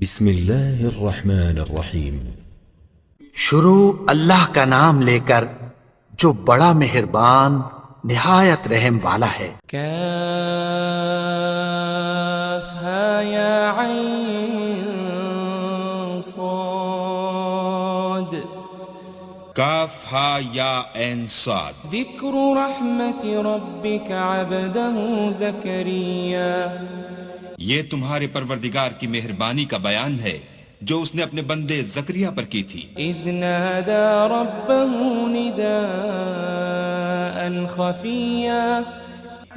بسم اللہ الرحمن الرحیم۔ شروع اللہ کا نام لے کر جو بڑا مہربان نہایت رحم والا ہے۔ کافها یا عین صاد کاف ہا یا عین صاد۔ ذکر رحمت ربک عبده زکریا یہ تمہارے پروردگار کی مہربانی کا بیان ہے جو اس نے اپنے بندے زکریا پر کی تھی۔ اذ نادى ربه نداء خفیا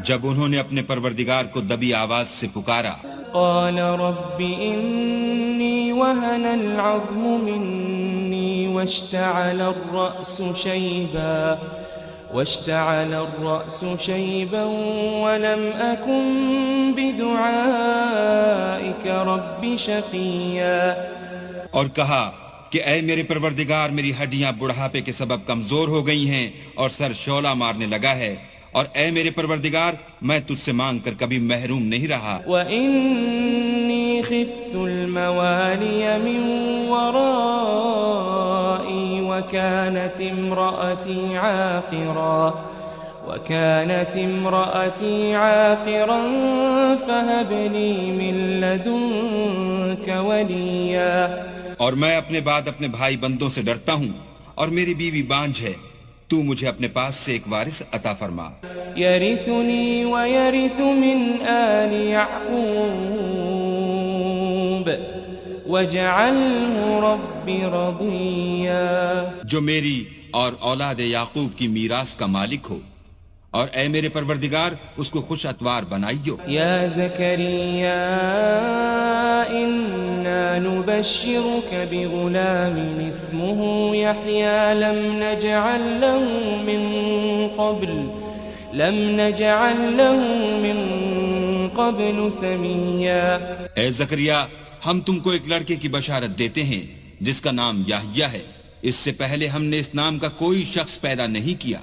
جب انہوں نے اپنے پروردگار کو دبی آواز سے پکارا۔ قال رب انی وهن العظم منی واشتعل الرأس شيبا ولم أكن بدعائك رب شقيا، اور کہا کہ اے میرے پروردگار، میری ہڈیاں بڑھاپے کے سبب کمزور ہو گئی ہیں اور سر شعلہ مارنے لگا ہے، اور اے میرے پروردگار میں تجھ سے مانگ کر کبھی محروم نہیں رہا۔ وإني خفت الموالي من ورائي وكانت امرأتي عاقرا فهب لي من لدنك وليا، اور میں اپنے بعد اپنے بھائی بندوں سے ڈرتا ہوں اور میری بیوی بانجھ ہے، تو مجھے اپنے پاس سے ایک وارث عطا فرما۔ يرثني ويرث من آل يعقوب واجعله رب رضيا، جو میری اور اولاد یعقوب کی میراث کا مالک ہو، اور اے میرے پروردگار اس کو خوش اتوار بنائیو۔ يا زكريا إنا نبشرك بغلام اسمه يحيى لم نجعل له من قبل سميا۔ اے زکریا، ہم تم کو ایک لڑکے کی بشارت دیتے ہیں جس کا نام یحییٰ ہے، اس سے پہلے ہم نے اس نام کا کوئی شخص پیدا نہیں کیا۔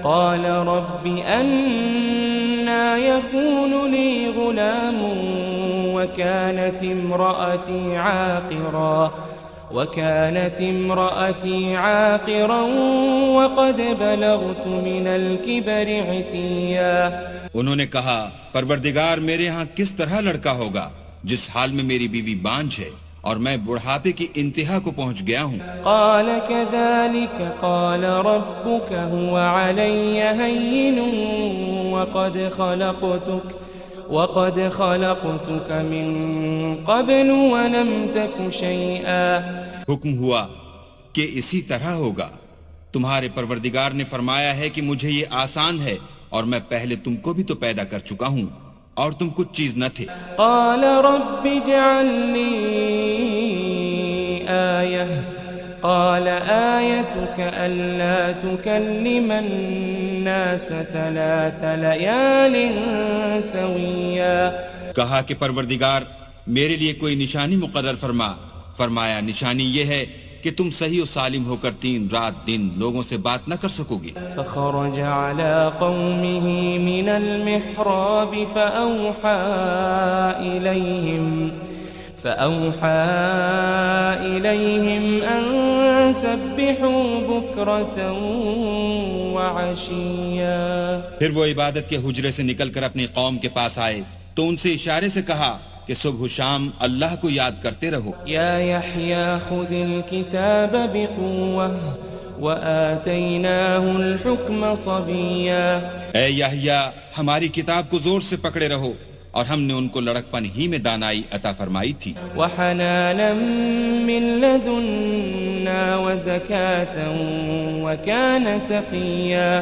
قال رب أنا يكون لي غلام وكانت امرأتي عاقرا وقد بلغت من الكبر عتيا۔ انہوں نے کہا پروردگار میرے ہاں کس طرح لڑکا ہوگا جس حال میں میری بیوی بانجھ ہے اور میں بڑھاپے کی انتہا کو پہنچ گیا ہوں۔ قال كذلك قال ربك هو علي هين وقد خلقتك من قبل ولم تك شيئا۔ حکم ہوا کہ اسی طرح ہوگا، تمہارے پروردگار نے فرمایا ہے کہ مجھے یہ آسان ہے اور میں پہلے تم کو بھی تو پیدا کر چکا ہوں اور تم کچھ چیز نہ تھے۔ قال رب اجعل لي آية قال آيتك ألا تكلم الناس 3 ليال سويا۔ کہا کہ پروردگار میرے لیے کوئی نشانی مقرر فرمایا نشانی یہ ہے کہ تم صحیح و سالم ہو کر 3 رات دن لوگوں سے بات نہ کر سکو گے۔ فخرج على قومه من المحراب فأوحى إليهم أن سبحوا بكرة وعشيا۔ پھر وہ عبادت کے حجرے سے نکل کر اپنی قوم کے پاس آئے تو ان سے اشارے سے کہا کہ صبح و شام اللہ کو یاد کرتے رہو۔ یا یحییٰ خذ الکتاب بقوة وآتیناہ الحکم صبیا۔ اے یحییٰ ہماری کتاب کو زور سے پکڑے رہو، اور ہم نے ان کو لڑکپن ہی میں دانائی عطا فرمائی تھی۔ وحنانا من لدنا وزکاة وکان تقیا۔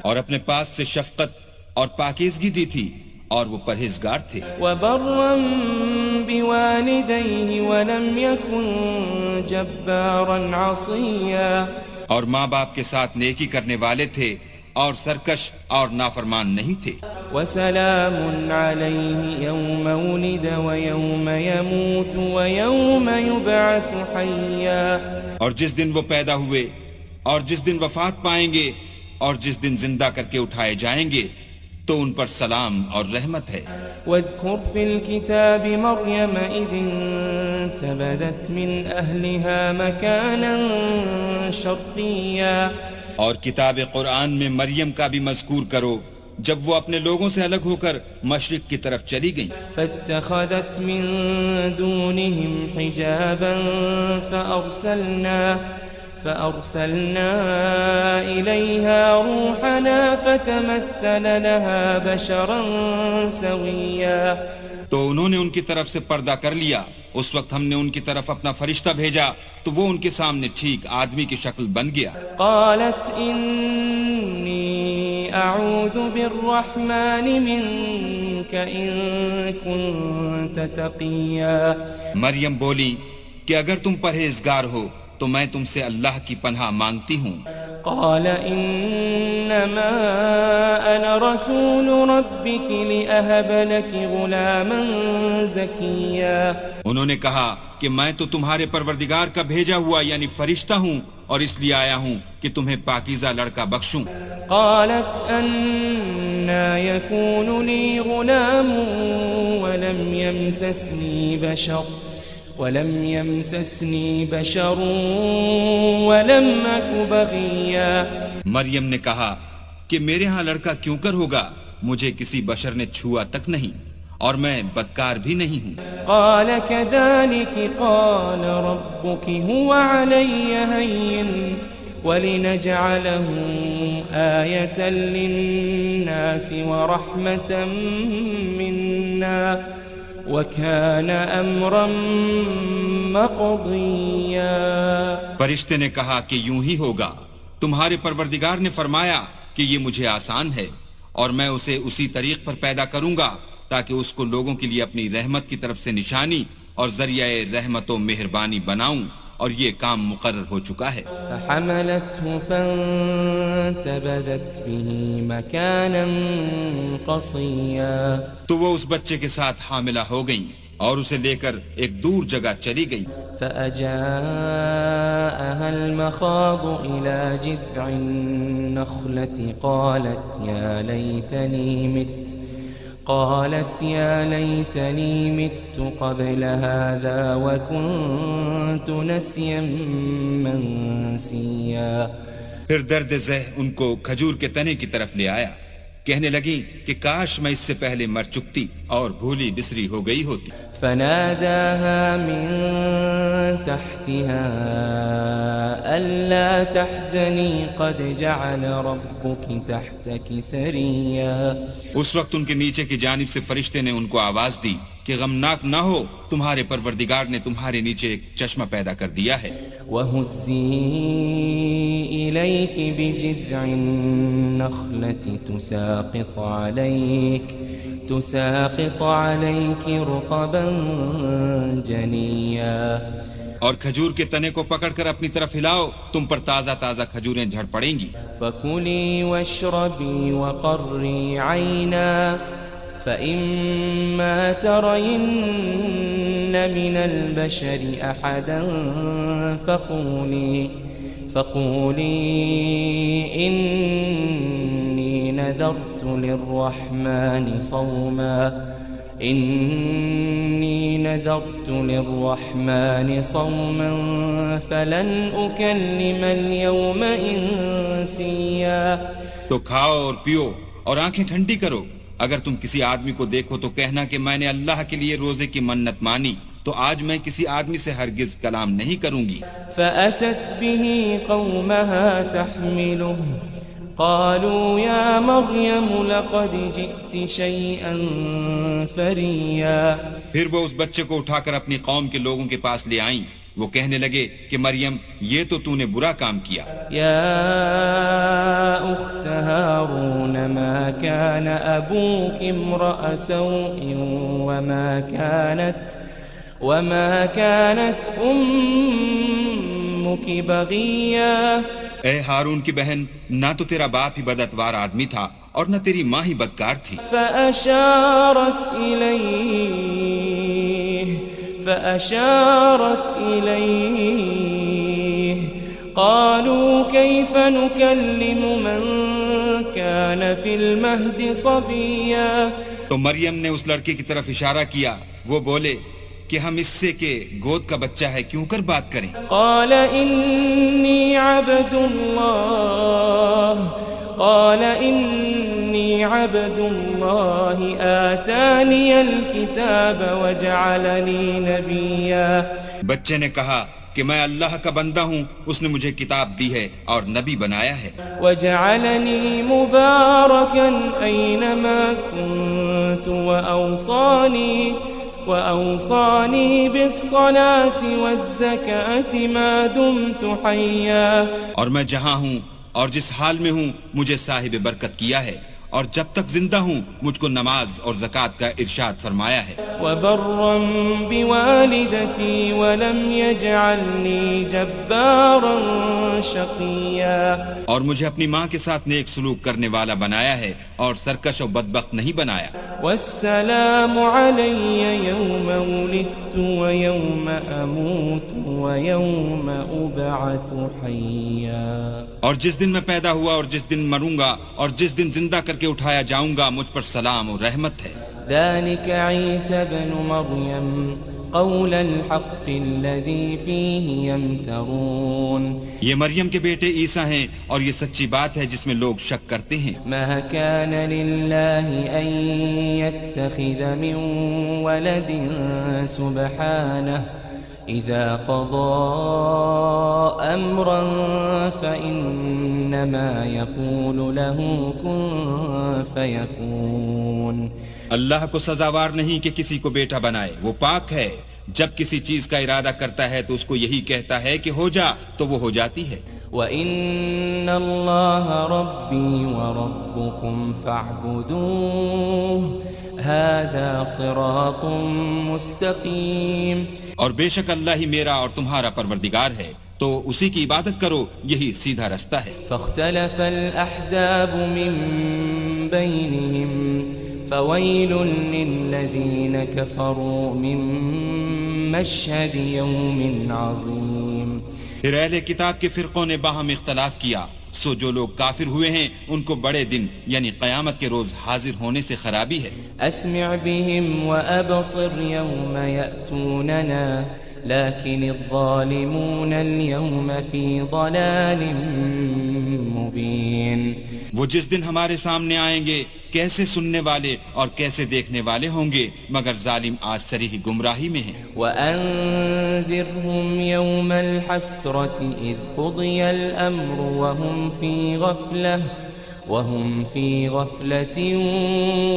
اور اپنے پاس سے شفقت اور پاکیزگی دی تھی اور وہ پرہیزگار تھے۔ وبرا بوالدیہ ولم یکن جبارا عصیا۔ اور ماں باپ کے ساتھ نیکی کرنے والے تھے اور سرکش اور نافرمان نہیں تھے۔ وسلام علیہ یوم ولد ویوم یموت ویوم یبعث حیا۔ اور جس دن وہ پیدا ہوئے اور جس دن وفات پائیں گے اور جس دن زندہ کر کے اٹھائے جائیں گے تو ان پر سلام اور رحمت ہے۔ واذکر فی الکتاب مریم اذ فانتبذت من أهلها مكانا شرقيا اور کتاب قرآن میں مریم کا بھی مذکور کرو جب وہ اپنے لوگوں سے الگ ہو کر مشرق کی طرف چلی گئیں. فاتخذت من دونهم حجابا فأرسلنا إليها روحنا فتمثل لها بشرا سويا. تو انہوں نے ان کی طرف سے پردہ کر لیا. اس وقت ہم نے ان کی طرف اپنا فرشتہ بھیجا تو وہ ان کے سامنے ٹھیک آدمی کی شکل بن گیا. قالت إني أعوذ بالرحمن منك إن كنت تقيا. مریم بولی کہ اگر تم پرہیزگار ہو تو میں تم سے اللہ کی پناہ مانگتی ہوں. قال إنما أنا رسول ربك لأهب لك غلاما زكيا. انہوں نے کہا کہ میں تو تمہارے پروردگار کا بھیجا ہوا یعنی فرشتہ ہوں اور اس لیے آیا ہوں کہ تمہیں پاکیزہ لڑکا بخشوں. قالت أنا يكون لي غلام ولم يمسسني بشر ولم أك بغيا. مریم نے کہا کہ میرے ہاں لڑکا کیوں کر ہوگا، مجھے کسی بشر نے چھوا تک نہیں اور میں بدکار بھی نہیں ہوں. قال كذلك قال ربك هو علي هين ولنجعله آية للناس ورحمة منا وَكَانَ أَمْرًا مَقْضِيًّا. فرشتے نے کہا کہ یوں ہی ہوگا، تمہارے پروردگار نے فرمایا کہ یہ مجھے آسان ہے اور میں اسے اسی طریق پر پیدا کروں گا تاکہ اس کو لوگوں کے لیے اپنی رحمت کی طرف سے نشانی اور ذریعہ رحمت و مہربانی بناؤں، اور یہ کام مقرر ہو چکا ہے. فحملته فانتبذت به مكانا قصيا. تو وہ اس بچے کے ساتھ حاملہ ہو گئیں اور اسے لے کر ایک دور جگہ چلی گئی. فأجاءها المخاض إلى جذع النخلة قالت يا ليتني مت قبل هذا وكنت نسيا منسيا. پھر درد ذہ ان کو کھجور کے تنے کی طرف لے آیا، کہنے لگی کہ کاش میں اس سے پہلے مر چکتی اور بھولی بسری ہو گئی ہوتی. فناداها من تحتها ألا تحزني قد جعل ربك تحتك سريا. اس وقت ان کے نیچے کی جانب سے فرشتے نے ان کو آواز دی کہ غمناک نہ ہو، تمہارے پروردگار نے تمہارے نیچے ایک چشمہ پیدا کر دیا ہے. وَهُزِّي إِلَيْكِ بِجِذْعِ النَّخْلَةِ تُسَاقِطْ عَلَيْكِ رُطَبًا جَنِيًّا. اور کھجور کے تنے کو پکڑ کر اپنی طرف ہلاؤ، تم پر تازہ تازہ کھجوریں جھڑ پڑیں گی. فَكُلِي وَاشْرَبِي وَقَرِّي عَيْنًا فَإِمَّا تَرَيِنَّ مِنَ الْبَشَرِ أَحَدًا فَقُولِي إِنِّي نَذَرْتُ لِلرَّحْمَنِ صَوْمًا فَلَنْ أُكَلِّمَ الْيَوْمَ إِنسِيًّا. تو کھاؤ اور پیو اور آنکھیں ٹھنڈی کرو. اگر تم کسی آدمی کو دیکھو تو کہنا کہ میں نے اللہ کے لیے روزے کی منت مانی، تو آج میں کسی آدمی سے ہرگز کلام نہیں کروں گی. فأتت به قومها تحمله قالوا يا مريم لقد جئت شيئا فريا. پھر وہ اس بچے کو اٹھا کر اپنی قوم کے لوگوں کے پاس لے آئیں. وہ کہنے لگے کہ مریم یہ تو نے برا کام کیا. يا أخت هارون ما كان أبوك امرأ سوء وما كانت أمك بغيا. اے ہارون کی بہن، نہ تو تیرا باپ ہی بدعتوار آدمی تھا اور نہ تیری ماں ہی بدکار تھی. فأشارت إليه قالوا كيف نكلم من كان في المهد صبيا. تو مریم نے اس لڑکے کی طرف اشارہ کیا. وہ بولے کہ ہم اس سے کہ گود کا بچہ ہے کیوں کر بات کریں؟ قال إني عبد الله آتاني الكتاب وجعلني نبيا. بچے نے کہا کہ میں اللہ کا بندہ ہوں، اس نے مجھے کتاب دی ہے اور نبی بنایا ہے. وجعلني مباركا أينما كنت وأوصاني بالصلاة والزكاة ما دمت حيا. اور میں جہاں ہوں اور جس حال میں ہوں مجھے صاحب برکت کیا ہے، اور جب تک زندہ ہوں مجھ کو نماز اور زکوٰۃ کا ارشاد فرمایا ہے. وبرا بوالدتي ولم يجعلني جبارا شقيا. اور مجھے اپنی ماں کے ساتھ نیک سلوک کرنے والا بنایا ہے اور سرکش و بدبخت نہیں بنایا. والسلام علي يوم ولدت ويوم أموت ويوم أبعث حيا. اور جس دن میں پیدا ہوا اور جس دن مروں گا اور جس دن زندہ کر کے اٹھایا جاؤں گا مجھ پر سلام اور رحمت ہے. ذلك عيسى ابن مريم قول الحق الذي فيه يمترون. یہ مریم کے بیٹے عیسیٰ ہیں اور یہ سچی بات ہے جس میں لوگ شک کرتے ہیں. ما كان لله أن يتخذ من ولد سبحانه إذا قضى أمرا فإنما يقول له كن فيكون. اللہ کو سزاوار نہیں کہ کسی کو بیٹا بنائے، وہ پاک ہے. جب کسی چیز کا ارادہ کرتا ہے تو اس کو یہی کہتا ہے کہ ہو جا تو وہ ہو جاتی ہے. وَإِنَّ اللَّهَ رَبِّي وَرَبُّكُمْ فَاعْبُدُوهُ هَذَا صِرَاطٌ مُسْتَقِيم. اور بے شک اللہ ہی میرا اور تمہارا پروردگار ہے، تو اسی کی عبادت کرو، یہی سیدھا رستہ ہے. فاختلف الأحزاب من بينهم فويل للذين كفروا من مشهد يوم عظيم. پھر اہل کتاب کے فرقوں نے باہم اختلاف کیا، سو جو لوگ کافر ہوئے ہیں ان کو بڑے دن یعنی قیامت کے روز حاضر ہونے سے خرابی ہے. اسمع بهم وابصر يوم يأتوننا لكن الظالمون اليوم في ضلال مبين. وہ جس دن ہمارے سامنے آئیں گے کیسے سننے والے اور کیسے دیکھنے والے ہوں گے، مگر ظالم آج صریح گمراہی میں ہیں. وَأَنذِرْهُمْ يَوْمَ الْحَسْرَةِ إِذْ قُضِيَ الْأَمْرُ وَهُمْ فِي غَفْلَةٍ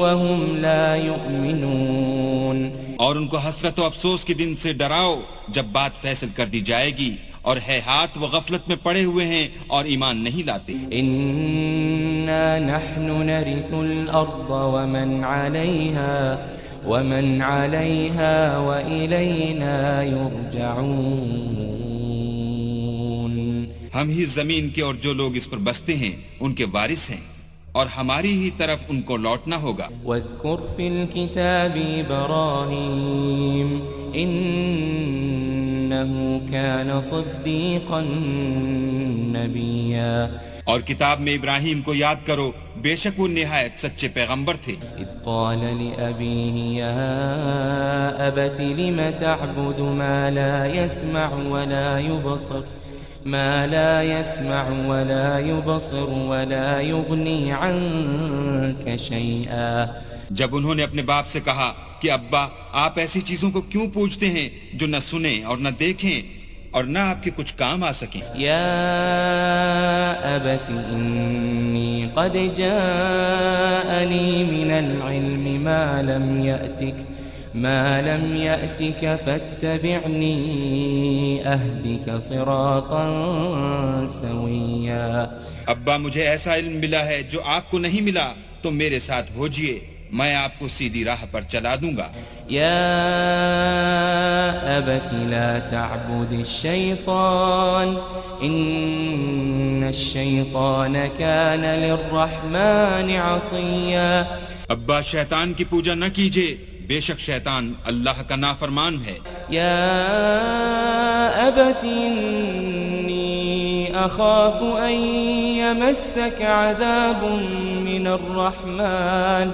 وَهُمْ لَا يُؤْمِنُونَ. اور ان کو حسرت و افسوس کے دن سے ڈراؤ جب بات فیصل کر دی جائے گی اور ہے ہاتھ و غفلت میں پڑے ہوئے ہیں اور ایمان نہیں لاتے. إِنَّا نَحْنُ نَرِثُ الْأَرْضَ وَمَنْ عَلَيْهَا وَإِلَيْنَا يُرْجَعُونَ. ہم ہی زمین کے اور جو لوگ اس پر بستے ہیں ان کے وارث ہیں اور ہماری ہی طرف ان کو لوٹنا ہوگا. وَاذْكُرْ فِي الْكِتَابِ إِبْرَاهِيمَ إِنَّهُ كَانَ صِدِّيقًا نَبِيًّا. اور کتاب میں ابراہیم کو یاد کرو، بے شک وہ نہایت سچے پیغمبر تھے. اذ قال لأبيه يا أبت لم تعبد ما لا يسمع ولا يبصر ولا يغني عنك شيئا. جب انہوں نے اپنے باپ سے کہا کہ ابا آپ ایسی چیزوں کو کیوں پوجتے ہیں جو نہ سنیں اور نہ دیکھیں اور نہ آپ کے کچھ کام آ سکیں. یا ابت انی قد جاءنی من العلم ما لم يأتك فاتبعنی اہدک صراطا سویا. ابا مجھے ایسا علم ملا ہے جو آپ کو نہیں ملا، تو میرے ساتھ ہوجئے، میں آپ کو سیدھی راہ پر چلا دوں گا. یا ابت لا تعبد الشیطان ان الشیطان کان للرحمن عصیا. ابا شیطان کی پوجا نہ کیجئے، بے شک شیطان اللہ کا نافرمان ہے. یا ابت انی اخاف ان یمسک عذاب من الرحمن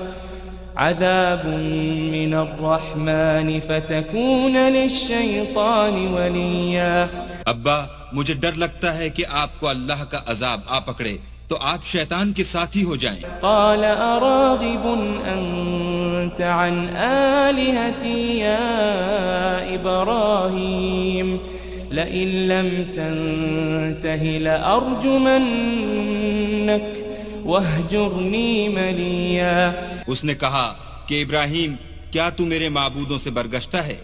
عذاب من الرحمن فتكون للشيطان وليا. ابا مجھے ڈر لگتا ہے کہ آپ کو اللہ کا عذاب آ پکڑے تو آپ شیطان کے ساتھی ہو جائیں. قال أراغب أنت عن آلهتي يا إبراهيم لئن لم تنته لأرجمنك واهجرني مليا. اس نے کہا کہ ابراہیم کیا تو میرے معبودوں سے برگشتہ ہے؟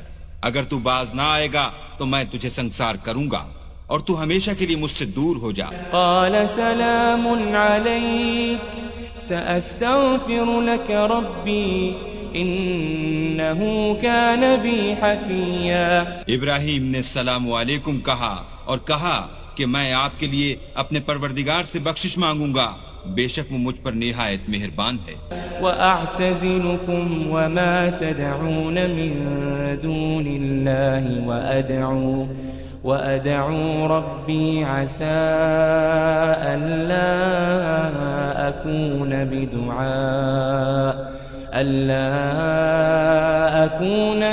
اگر تو باز نہ آئے گا تو میں تجھے سنسار کروں گا اور تو ہمیشہ کے لیے مجھ سے دور ہو جا. قال سلام عليك سأستغفر لك ربي إنه كان بي حفيا. ابراہیم نے السلام علیکم کہا اور کہا کہ میں آپ کے لیے اپنے پروردگار سے بخشش مانگوں گا، بے شک وہ مجھ پر نہایت مہربان ہے. وأعتزلكم وما تدعون من دون الله وأدعو ربي عسى ألا أكون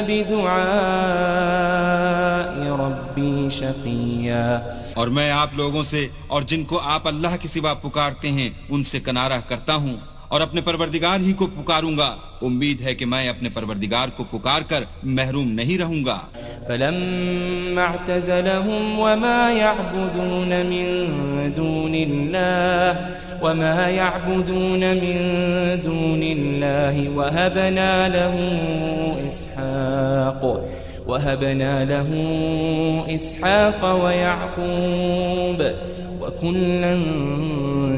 بدعاء ربي شقيا. اور میں آپ لوگوں سے اور جن کو آپ اللہ کے سوا پکارتے ہیں ان سے کنارہ کرتا ہوں اور اپنے پروردگار ہی کو پکاروں گا. امید ہے کہ میں اپنے پروردگار کو پکار کر محروم نہیں رہوں گا. فلما اعتزلهم وما يعبدون من دون الله وهبنا له إسحاق ويعقوب وكلا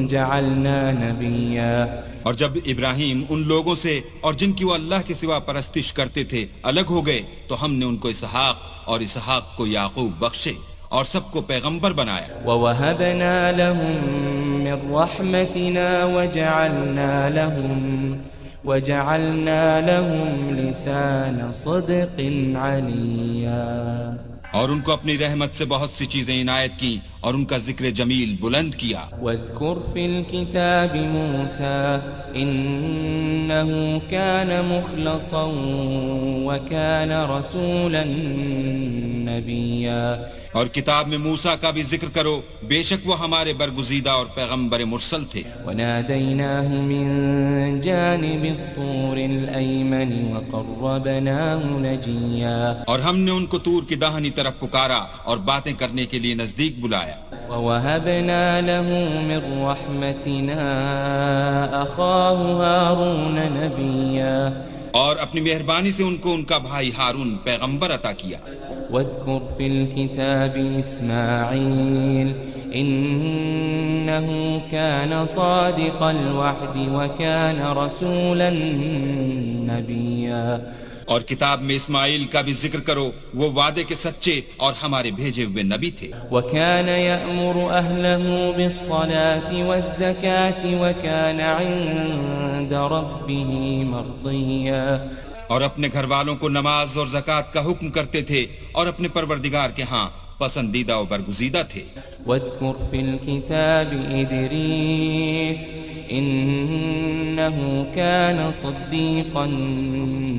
جعلنا نبيا. اور جب ابراہیم ان لوگوں سے اور جن کی وہ اللہ کے سوا پرستش کرتے تھے الگ ہو گئے تو ہم نے ان کو اسحاق اور اسحاق کو یعقوب بخشے اور سب کو پیغمبر بنایا. وَوَهَبْنَا لَهُم مِّن رَّحْمَتِنَا وَجَعَلْنَا لَهُمْ لِسَانَ صِدْقٍ عَلِيًّا. اور ان کو اپنی رحمت سے بہت سی چیزیں عنایت کی اور ان کا ذکر جمیل بلند کیا. واذکر فی الکتاب موسیٰ انہو کان مخلصا وکان رسولا نبیا. اور کتاب میں موسیٰ کا بھی ذکر کرو، بے شک وہ ہمارے برگزیدہ اور پیغمبر مرسل تھے. ونادیناہ من جانب الطور الایمن وقربناہ نجیا. اور ہم نے ان کو طور کی داہنی طرف پکارا اور باتیں کرنے کے لیے نزدیک بلایا. وَوَهَبْنَا لَهُ مِن رَّحْمَتِنَا أَخَاهُ هَارُونَ نَبِيًّا. اور اپنی مہربانی سے ان کو ان کا بھائی ہارون پیغمبر عطا کیا. واذكر في الكتاب إسماعيل إنه كان صادق الوعد وكان رسولا نبيا. اور کتاب میں اسماعیل کا بھی ذکر کرو، وہ وعدے کے سچے اور ہمارے بھیجے ہوئے نبی تھے. وكان يأمر أهله بالصلاة والزكاة وكان عند ربه مرضيا. اور اپنے گھر والوں کو نماز اور زکوٰۃ کا حکم کرتے تھے اور اپنے پروردگار کے ہاں پسندیدہ و برگزیدہ تھے. واذكر في الكتاب إدريس إنه كان صديقا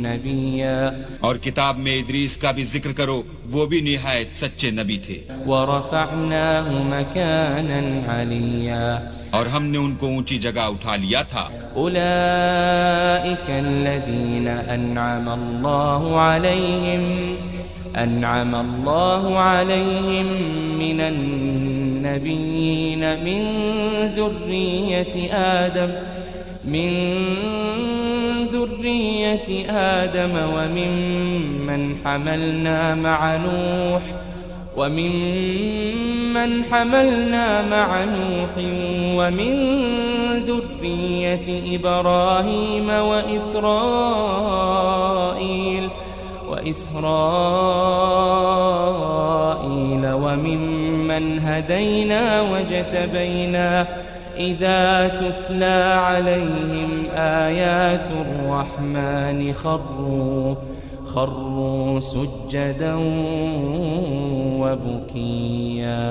نبيا. اور کتاب میں ادریس کا بھی ذکر کرو، وہ بھی نہایت سچے نبی تھے. ورفعناه مكانا عليا. اور ہم نے ان کو اونچی جگہ اٹھا لیا تھا. أولئك الذين أنعم الله عليهم من النبيين من ذرية آدم وممن حملنا مع نوح ومن ذرية إبراهيم وإسرائيل وممن هدينا وجتبينا إذا تتلى عليهم آيات الرحمن خروا سجدا وبكيا.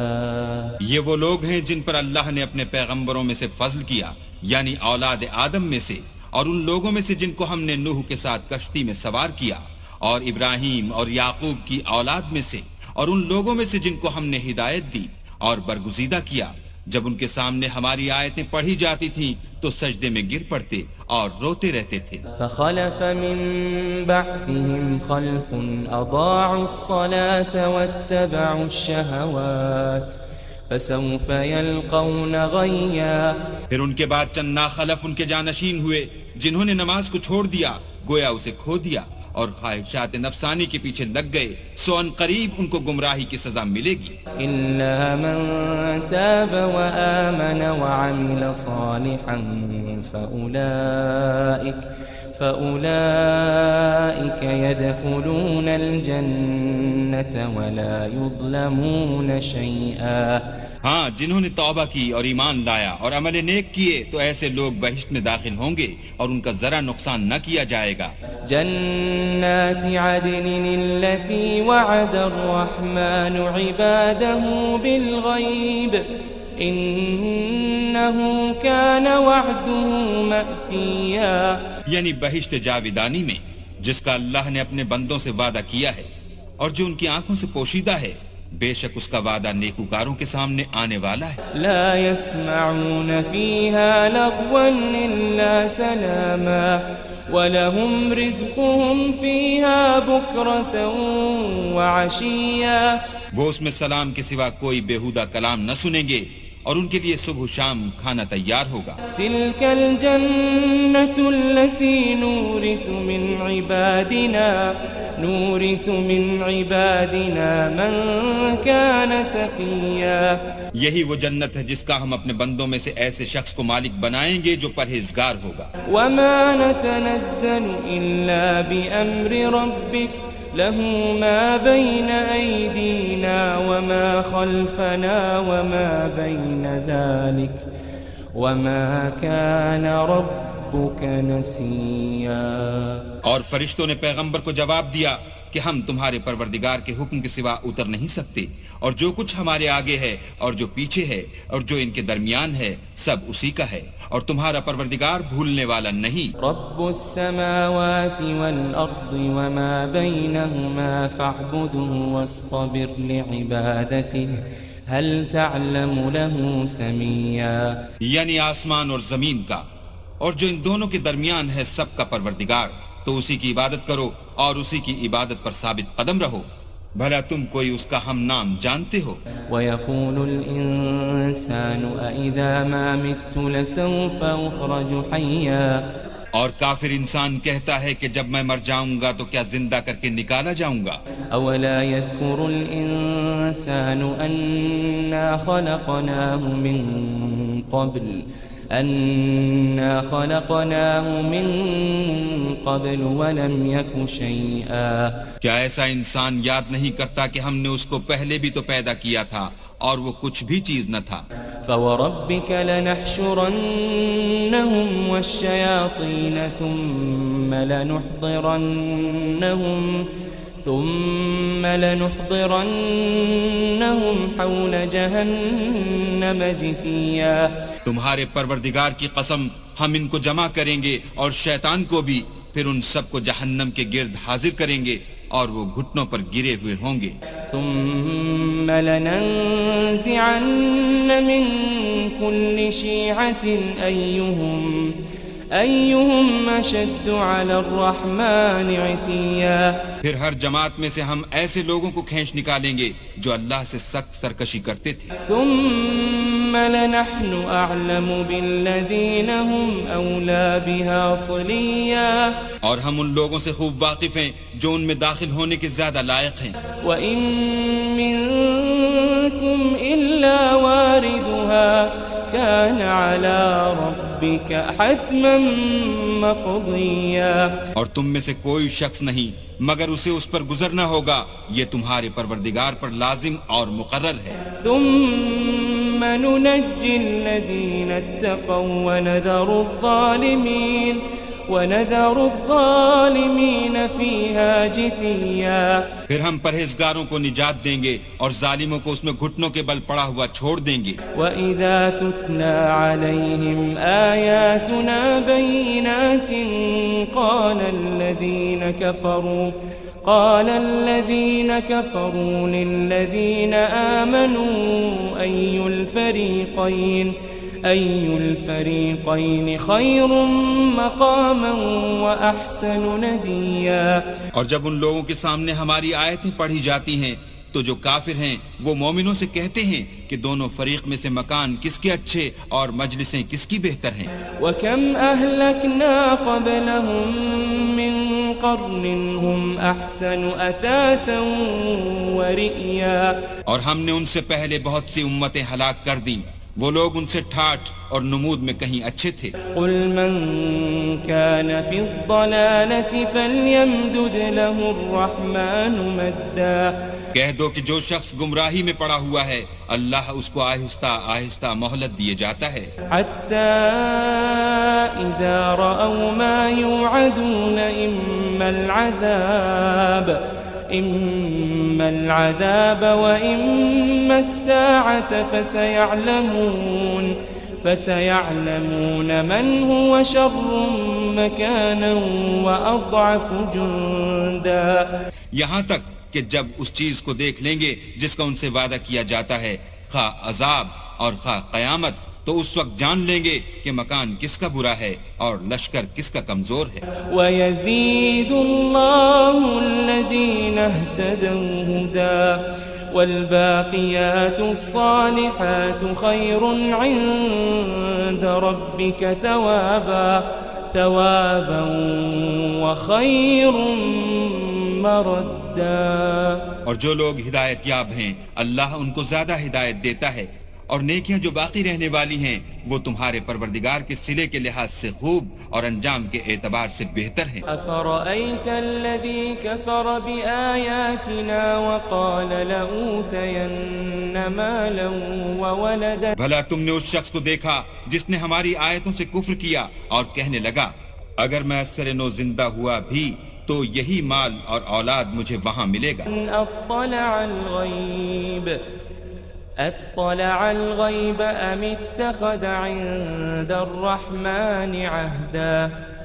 یہ وہ لوگ ہیں جن پر اللہ نے اپنے پیغمبروں میں سے فضل کیا، یعنی اولاد آدم میں سے، اور ان لوگوں میں سے جن کو ہم نے نوح کے ساتھ کشتی میں سوار کیا، اور ابراہیم اور یعقوب کی اولاد میں سے، اور ان لوگوں میں سے جن کو ہم نے ہدایت دی اور برگزیدہ کیا، جب ان کے سامنے ہماری آیتیں پڑھی جاتی تھیں تو سجدے میں گر پڑتے اور روتے رہتے تھے۔ فخلف من بعدهم خلف اضاعوا الصلاة واتبعوا الشهوات فسوف يلقون غيا۔ پھر ان کے بعد چند ناخلف ان کے جانشین ہوئے جنہوں نے نماز کو چھوڑ دیا، گویا اسے کھو دیا، اور خواہشات نفسانی کے پیچھے لگ گئے، سو ان قریب ان کو گمراہی کی سزا ملے گی۔ إلا من تاب وآمن وعمل صالحا فأولئك يدخلون الجنة ولا يظلمون شيئا۔ ہاں، جنہوں نے توبہ کی اور ایمان لایا اور عمل نیک کیے تو ایسے لوگ بہشت میں داخل ہوں گے اور ان کا ذرا نقصان نہ کیا جائے گا۔ جنات عدن التي وعد الرحمن عباده بالغيب إنه كان وعده مأتيا۔ یعنی بہشت جاودانی میں جس کا اللہ نے اپنے بندوں سے وعدہ کیا ہے اور جو ان کی آنکھوں سے پوشیدہ ہے، بے شک اس کا وعدہ نیکوکاروں کے سامنے آنے والا ہے۔ لا يسمعون فيها لغوا إلا سلاما ولهم رزقهم فيها بكرة وعشيا۔ وہ اس میں سلام کے سوا کوئی بیہودہ کلام نہ سنیں گے اور ان کے لیے صبح و شام کھانا تیار ہوگا۔ تلك الجنة التي نورث من عبادنا من كان تقيا۔ یہی وہ جنت ہے جس کا ہم اپنے بندوں میں سے ایسے شخص کو مالک بنائیں گے جو پرہیزگار ہوگا۔ وما نتنزل إلا بأمر ربك له ما بين أيدينا وما خلفنا وما بين ذلك وما كان ربك نسيا۔ اور فرشتوں نے پیغمبر کو جواب دیا کہ ہم تمہارے پروردگار کے حکم کے سوا اتر نہیں سکتے، اور جو کچھ ہمارے آگے ہے اور جو پیچھے ہے اور جو ان کے درمیان ہے سب اسی کا ہے، اور تمہارا پروردگار بھولنے والا نہیں۔ رب السماوات والأرض وما بينهما فاعبده واصطبر لعبادته هل تعلم له سميا۔ یعنی آسمان اور زمین کا اور جو ان دونوں کے درمیان ہے سب کا پروردگار، تو اسی کی عبادت کرو اور اسی کی عبادت پر ثابت قدم رہو، بھلا تم کوئی اس کا ہم نام جانتے ہو۔ وَيَقُولُ الْإِنسَانُ أَإِذَا مَا مِتُّ لَسَوْفَ أُخْرَجُ حَيًّا۔ اور کافر انسان کہتا ہے کہ جب میں مر جاؤں گا تو کیا زندہ کر کے نکالا جاؤں گا۔ أَوَلَا يَذْكُرُ الْإِنسَانُ أَنَّا خَلَقْنَاهُ مِن قَبْلُ وَلَمْ يَكُ شَيْئًا۔ کیا ایسا انسان یاد نہیں کرتا کہ ہم نے اس کو پہلے بھی تو پیدا کیا تھا اور وہ کچھ بھی چیز نہ تھا۔ فَوَرَبِّكَ لَنَحْشُرَنَّهُمْ وَالشَّيَاطِينَ ثُمَّ لَنُحْضِرَنَّهُمْ حَوْلَ جَهَنَّمَ جِثِيًّا۔ تمہارے پروردگار کی قسم ہم ان کو جمع کریں گے اور شیطان کو بھی، پھر ان سب کو جہنم کے گرد حاضر کریں گے اور وہ گھٹنوں پر گرے ہوئے ہوں گے۔ ثُمَّ لَنَنزِعَنَّ مِن كُلِّ شِيعَةٍ أَيُّهُمْ أَشَدُّ عَلَى الرَّحْمَنِ عِتِيًّا۔ پھر ہر جماعت میں سے ہم ایسے لوگوں کو کھینچ نکالیں گے جو اللہ سے سخت سرکشی کرتے تھے۔ ثُمَّ لَنَحْنُ أَعْلَمُ بِالَّذِينَ هُمْ أَوْلَى بِهَا صِلِيًّا۔ اور ہم ان لوگوں سے خوب واقف ہیں جو ان میں داخل ہونے کے زیادہ لائق ہیں۔ وَإِن مِّنكُمْ إِلَّا وَارِدُهَا كَانَ عَلَى رَبِّكَ حَتْمًا مَّقْضِيًّا۔ اور تم میں سے کوئی شخص نہیں مگر اسے اس پر گزرنا ہوگا، یہ تمہارے پروردگار پر لازم اور مقرر ہے۔ ثُمَّ نُنَجِّي الَّذِينَ اتَّقَوْا وَنَذَرُ الظَّالِمِينَ وَنَذَرُ الظَّالِمِينَ فِيهَا جِثِيًّا پھر ہم پرہیزگاروں کو نجات دیں گے اور ظالموں کو اس میں گھٹنوں کے بل پڑا ہوا چھوڑ دیں گے. وَإِذَا تُتْلَى عَلَيْهِمْ آيَاتُنَا بَيِّنَاتٍ قال الذين كفروا للذين آمنوا أي الفريقين خير مقاما وأحسن نديا. اور جب ان لوگوں کے سامنے ہماری آیتیں پڑھی جاتی ہیں تو جو کافر ہیں وہ مومنوں سے کہتے ہیں کہ دونوں فریق میں سے مکان کس کے اچھے اور مجلسیں کس کی بہتر ہیں. وَكَمْ أَهْلَكْنَا قَبْلَهُمْ مِنْ قَرْنٍ هُمْ أَحْسَنُ أَثَاثًا وَرِئْيًا. اور ہم نے ان سے پہلے بہت سی امتیں ہلاک کر دیں، وہ لوگ ان سے ٹھاٹھ اور نمود میں کہیں اچھے تھے. قُلْ مَنْ كَانَ فِي الضَّلَالَةِ فَلْيَمْدُدْ لَهُ الرَّحْمَنُ مَدًّا. کہہ دو کہ جو شخص گمراہی میں پڑا ہوا ہے اللہ اس کو آہستہ آہستہ مہلت دیے جاتا ہے. حَتَّى إِذَا رَأَوْا مَا يُوعَدُونَ إِمَّا الْعَذَابَ وَإِمَّا السَّاعَةَ فَسَيَعْلَمُونَ مَنْ هُوَ شَرٌّ مَكَانًا وَأَضْعَفُ جُنْدًا. یہاں تک کہ جب اس چیز کو دیکھ لیں گے جس کا ان سے وعدہ کیا جاتا ہے، خواہ عذاب اور خواہ قیامت، تو اس وقت جان لیں گے کہ مکان کس کا برا ہے اور لشکر کس کا کمزور ہے. وَيَزِيدُ اللَّهُ الَّذِينَ اهْتَدَوْا هُدًى وَالْبَاقِيَاتُ الصَّالِحَاتُ خَيْرٌ عِندَ رَبِّكَ ثَوَابًا وَخَيْرٌ مَرَدًّا. اور جو لوگ ہدایت یاب ہیں اللہ ان کو زیادہ ہدایت دیتا ہے، اور نیکیاں جو باقی رہنے والی ہیں وہ تمہارے پروردگار کے صلے کے لحاظ سے خوب اور انجام کے اعتبار سے بہتر ہیں. أَفَرَأَيْتَ الَّذِي كَفَرَ بِآيَاتِنَا وَقَالَ لَأُوتَيَنَّ مَالًا وَوَلَدًا. بھلا تم نے اس شخص کو دیکھا جس نے ہماری آیتوں سے کفر کیا اور کہنے لگا اگر میں اثر نو زندہ ہوا بھی تو یہی مال اور اولاد مجھے وہاں ملے گا. اطلع الغیب ام اتخذ عند الرحمن عہدا.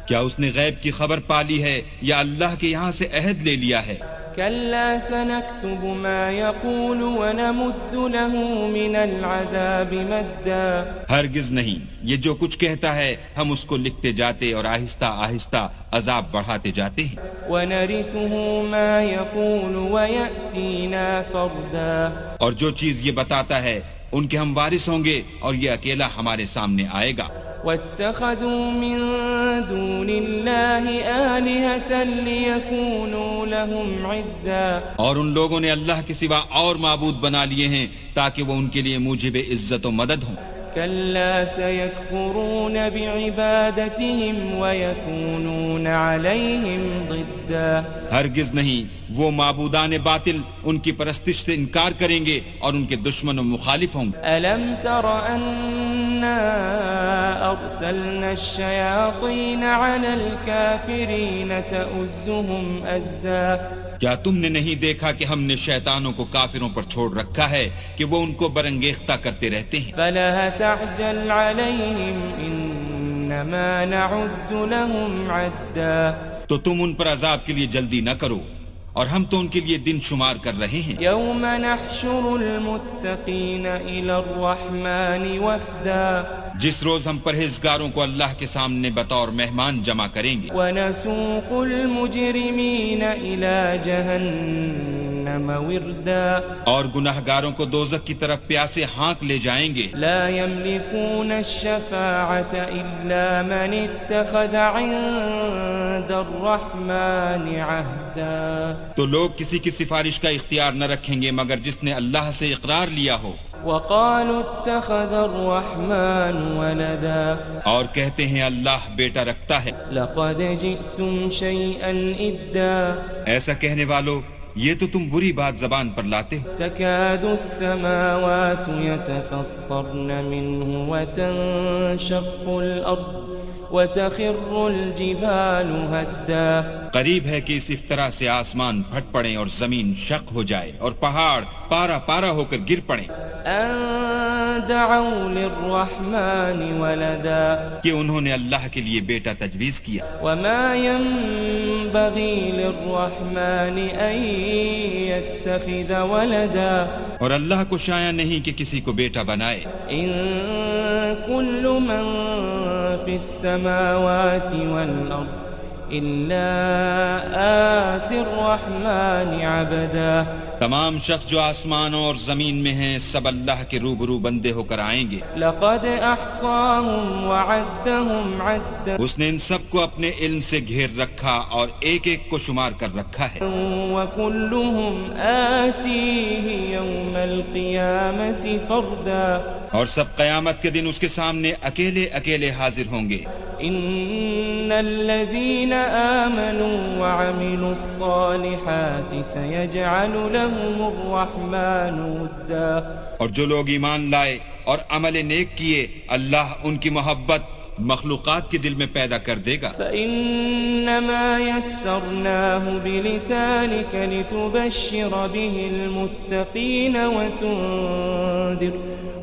کیا اس نے غیب کی خبر پالی ہے یا اللہ کے یہاں سے عہد لے لیا ہے؟ كلا سنكتب ما يقول ونمد له من العذاب مدا. ہرگز نہیں، یہ جو کچھ کہتا ہے ہم اس کو لکھتے جاتے اور آہستہ آہستہ عذاب بڑھاتے جاتے ہیں. ونرثه ما يقول ويأتينا فردا. اور جو چیز یہ بتاتا ہے ان کے ہم وارث ہوں گے اور یہ اکیلا ہمارے سامنے آئے گا. واتخذوا من دون الله آلهة ليكونوا لهم عزا. اور ان لوگوں نے اللہ کے سوا اور معبود بنا لیے ہیں تاکہ وہ ان کے لیے موجب عزت و مدد ہوں. كلا سيكفرون بعبادتهم ويكونون عليهم ضدا. ہرگز نہیں، وہ معبودان باطل ان کی پرستش سے انکار کریں گے اور ان کے دشمن و مخالف ہوں گے. ألم تر أنا أرسلنا الشياطين على الكافرين تؤزهم أزا. کیا تم نے نہیں دیکھا کہ ہم نے شیطانوں کو کافروں پر چھوڑ رکھا ہے کہ وہ ان کو برنگیختہ کرتے رہتے ہیں. فلا تعجل عليهم إنما نعد لهم عدا. تو تم ان پر عذاب کے لیے جلدی نہ کرو اور ہم تو ان کے لیے دن شمار کر رہے ہیں. يوم نحشر المتقين إلى الرحمن وفدا. جس روز ہم پرہیزگاروں کو اللہ کے سامنے بطور مہمان جمع کریں گے. ونسوق المجرمين إلى جهنم وردا. اور گناہگاروں کو دوزخ کی طرف پیاسے ہانک لے جائیں گے. لا يملكون الشفاعة إلا من اتخذ عند الرحمن عهدا. تو لوگ کسی کی سفارش کا اختیار نہ رکھیں گے مگر جس نے اللہ سے اقرار لیا ہو. وقالوا اتخذ الرحمن ولدا. اور کہتے ہیں اللہ بیٹا رکھتا ہے. لقد جئتم شيئا إدا. ایسا کہنے والو یہ تو تم بری بات زبان پر لاتے ہو. تكاد السماوات يتفطرن منه وتنشق الأرض وتخر الجبال هدا قریب ہے کہ اس افطرا سے آسمان پھٹ پڑیں اور زمین شق ہو جائے اور پہاڑ پارا پارا ہو کر گر پڑیں أن دعوا للرحمن ولدا کہ انہوں نے اللہ کے لیے بیٹا تجویز کیا. وما ينبغي للرحمن أن يتخذ ولدا اور اللہ کو شایع نہیں کہ کسی کو بیٹا بنائے. إن كل من في السماوات والأرض إلا آتي الرحمن عبدا تمام شخص جو آسمانوں اور زمین میں ہیں سب اللہ کے روبرو بندے ہو کر آئیں گے. لقد أحصاهم وعدهم عدا اس نے ان سب کو اپنے علم سے گھیر رکھا اور ایک ایک کو شمار کر رکھا ہے. وكلهم آتيه يوم القيامة فردا اور سب قیامت کے دن اس کے سامنے اکیلے اکیلے حاضر ہوں گے. إن الذين آمنوا وعملوا الصالحات سيجعل لهم الرحمن ودا اور جو لوگ ایمان لائے اور عمل نیک کیے اللہ ان کی محبت مخلوقات کے دل میں پیدا کر دے گا. فإنما يسرناه بلسانك لتبشر به المتقين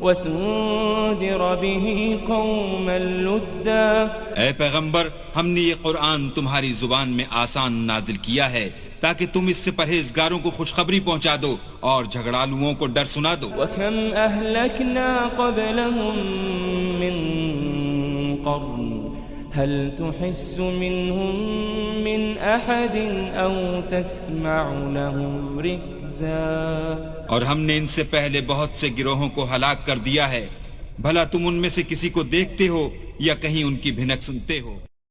وتنذر به قوما لدا اے پیغمبر ہم نے یہ قرآن تمہاری زبان میں آسان نازل کیا ہے تاکہ تم اس سے پرہیزگاروں کو خوشخبری پہنچا دو اور جھگڑالوؤں کو ڈر سنا دو. وكم أهلكنا قبلهم من قرن هل تحس منهم من أحد أو تسمع لهم ركزا اور ہم نے ان سے پہلے بہت سے گروہوں کو ہلاک کر دیا ہے بھلا تم ان میں سے کسی کو دیکھتے ہو یا کہیں ان کی بھنک سنتے ہو.